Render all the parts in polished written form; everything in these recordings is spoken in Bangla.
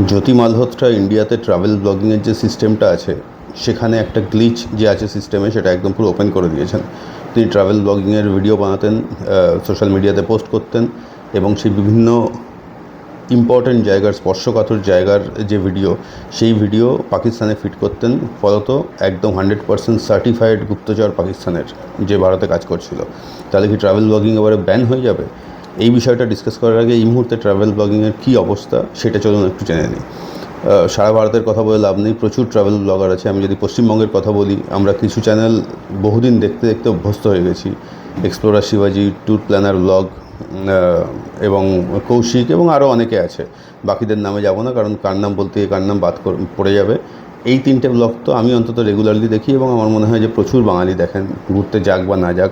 জ্যোতি মালহোত্রা ইন্ডিয়াতে ট্রাভেল ব্লগিংয়ের যে সিস্টেমটা আছে সেখানে একটা গ্লিচ যে আছে সিস্টেমে সেটা একদম পুরো ওপেন করে দিয়েছেন। তিনি ট্রাভেল ব্লগিংয়ের ভিডিও বানাতেন, সোশ্যাল মিডিয়াতে পোস্ট করতেন এবং সেই বিভিন্ন ইম্পর্ট্যান্ট জায়গার স্পর্শকাতর জায়গার যে ভিডিও সেই ভিডিও পাকিস্তানে ফিট করতেন। ফলত একদম 100% সার্টিফাইড গুপ্তচর পাকিস্তানের যে ভারতে কাজ করছিল। তাহলে কি ট্রাভেল ব্লগিং এবারে ব্যান হয়ে যাবে? এই বিষয়টা ডিসকাস করার আগে এই মুহূর্তে ট্রাভেল ব্লগিংয়ের কী অবস্থা সেটা চলুন একটু জেনে নিই। সারা ভারতের কথা বলে লাভ নেই, প্রচুর ট্রাভেল ব্লগার আছে। আমি যদি পশ্চিমবঙ্গের কথা বলি, আমরা কিছু চ্যানেল বহুদিন দেখতে দেখতে অভ্যস্ত হয়ে গেছি। এক্সপ্লোরার শিবাজি, ট্যুর প্ল্যানার ব্লগ এবং কৌশিক এবং আরও অনেকে আছে। বাকিদের নামে যাব না, কারণ কার নাম বলতে কার নাম বাদ পড়ে যাবে। এই তিনটে ব্লগ তো আমি অন্তত রেগুলারলি দেখি এবং আমার মনে হয় যে প্রচুর বাঙালি দেখেন, ঘুরতে যাক বা না যাক।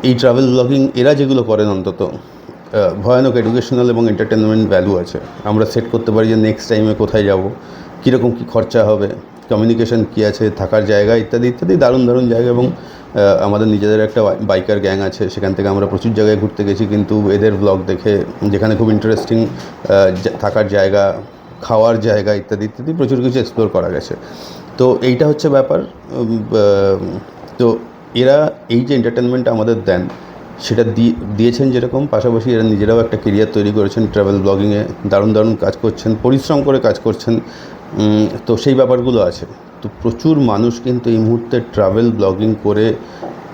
এই ট্রাভেল ব্লগিং এরা যেগুলো করেন অন্তত ভয়ানক এডুকেশনাল এবং এন্টারটেনমেন্ট ভ্যালু আছে। আমরা সেট করতে পারি যে নেক্সট টাইমে কোথায় যাব, কীরকম কী খরচা হবে, কমিউনিকেশন কী আছে, থাকার জায়গা ইত্যাদি ইত্যাদি দারুণ দারুণ জায়গা। এবং আমাদের নিজেদের একটা বাইকার গ্যাং আছে, সেখান থেকে আমরা প্রচুর জায়গায় ঘুরতে গেছি, কিন্তু এদের ব্লগ দেখে যেখানে খুব ইন্টারেস্টিং থাকার জায়গা, খাওয়ার জায়গা ইত্যাদি ইত্যাদি প্রচুর কিছু এক্সপ্লোর করা গেছে। তো এইটা হচ্ছে ব্যাপার। তো এরা এই যে এন্টারটেনমেন্টটা আমাদের দেন সেটা দিয়েছেন যেরকম, পাশাপাশি এরা নিজেরাও একটা কেরিয়ার তৈরি করেছেন ট্রাভেল ব্লগিংয়ে, দারুণ দারুণ কাজ করছেন, পরিশ্রম করে কাজ করছেন। তো সেই ব্যাপারগুলো আছে। তো প্রচুর মানুষ কিন্তু এই মুহূর্তে ট্রাভেল ব্লগিং করে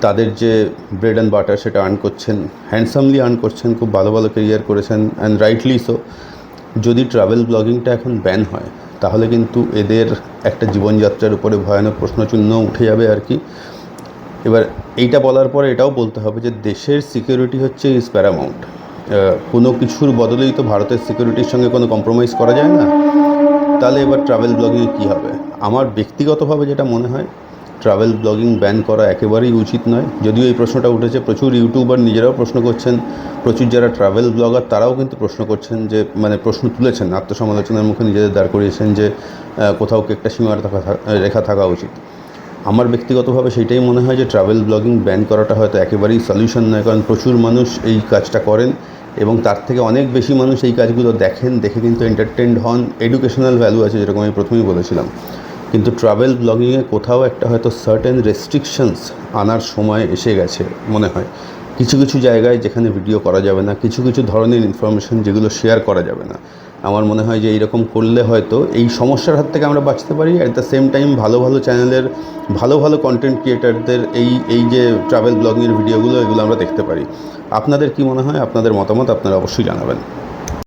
তাদের যে ব্রেড অ্যান্ড বাটার সেটা আর্ন করছেন, হ্যান্ডসামলি আর্ন করছেন, খুব ভালো ভালো কেরিয়ার করেছেন, অ্যান্ড রাইটলি সো। যদি ট্রাভেল ব্লগিংটা এখন ব্যান হয় তাহলে কিন্তু এদের একটা জীবনযাত্রার উপরে ভয়ানক প্রশ্নচিহ্ন উঠে যাবে আর কি। এবার এইটা বলার পরে এটাও বলতে হবে যে দেশের সিকিউরিটি হচ্ছে ইজ প্যারামাউন্ট। কোনো কিছুর বদলেই তো ভারতের সিকিউরিটির সঙ্গে কোনো কম্প্রোমাইজ করা যায় না। তাহলে এবার ট্রাভেল ব্লগিংয়ে কী হবে? আমার ব্যক্তিগতভাবে যেটা মনে হয়, ট্রাভেল ব্লগিং ব্যান করা একেবারেই উচিত নয়। যদিও এই প্রশ্নটা উঠেছে, প্রচুর ইউটিউবার নিজেরাও প্রশ্ন করছেন, প্রচুর যারা ট্রাভেল ব্লগার তারাও কিন্তু প্রশ্ন করছেন, যে প্রশ্ন তুলেছেন, আত্মসমালোচনার মুখে নিজেদের দাঁড় করিয়েছেন যে কোথাও কি একটা সীমার রেখা থাকা উচিত। আমার ব্যক্তিগতভাবে সেইটাই মনে হয় যে ট্রাভেল ব্লগিং ব্যান করাটা হয়তো একেবারেই সলিউশন নয়, কারণ প্রচুর মানুষ এই কাজটা করেন এবং তার থেকে অনেক বেশি মানুষ এই কাজগুলো দেখেন, দেখে কিন্তু এন্টারটেনড হন। এডুকেশনাল ভ্যালু আছে, যেরকম আমি প্রথমেই বলেছিলাম। কিন্তু ট্রাভেল ব্লগিংয়ে কোথাও একটা হয়তো সার্টেন রেস্ট্রিকশনস আনার সময় এসে গেছে মনে হয়। কিছু কিছু জায়গায় যেখানে ভিডিও করা যাবে না, কিছু কিছু ধরনের ইনফরমেশন যেগুলো শেয়ার করা যাবে না, আমার মনে হয় যে এইরকম করলে হয়তো এই সমস্যার হাত থেকে আমরা বাঁচতে পারি। অ্যাট দ্য সেম টাইম ভালো ভালো চ্যানেলের ভালো ভালো কন্টেন্ট ক্রিয়েটারদের এই যে ট্রাভেল ব্লগিংয়ের ভিডিওগুলো, এগুলো আমরা দেখতে পারি। আপনাদের কি মনে হয়? আপনাদের মতামত আপনারা অবশ্যই জানাবেন।